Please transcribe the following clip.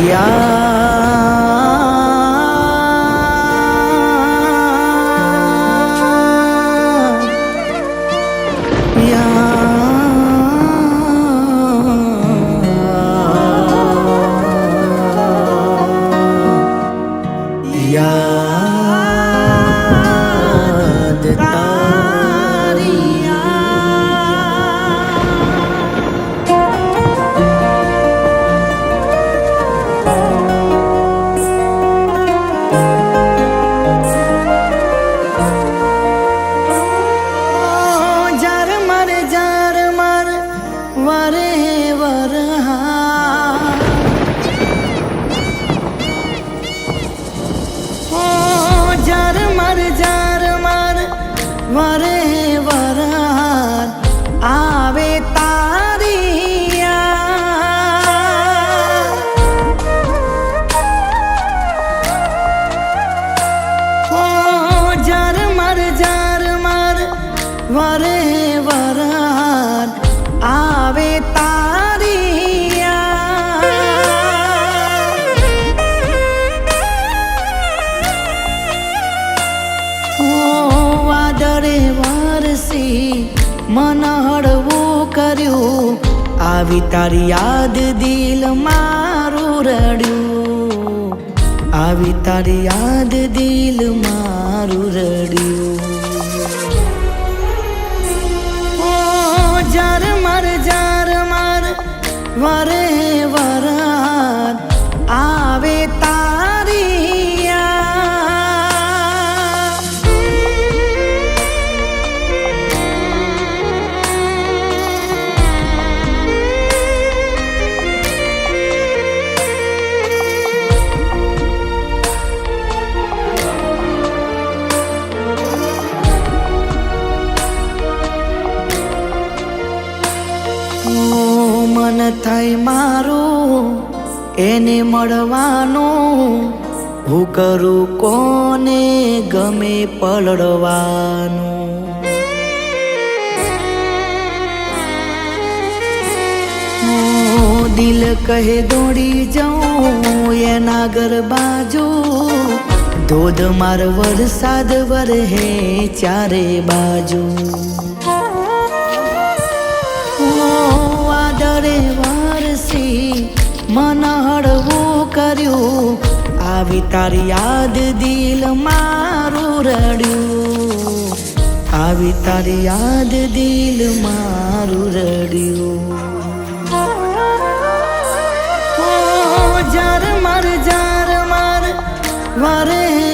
याद तारी जार मर वरे वरहा जार मर वरे वरहार आवे तारिया जार मर वरे वरहार आवे तारिया वादळे वारसी मन हळवू कर्यू आवी तारी याद दिल मारू रड्यू आवी तारी याद दिल मारू रड्यू जार मर वरे वरहार आवे तारिया मन थाय मारू एने मळवानुं હું કરું કોને ગમે પલળવાનું દિલ કહે દોડી જાઉં એના ઘર બાજુ ધોધમાર વરસાદ વરહે ચારે બાજુ વાદળે વરસી મન હળવું કર્યું આવી તારી યાદ દિલ મારું રડ્યું આવી તારી યાદ દિલ મારું રડ્યું जार मर वरे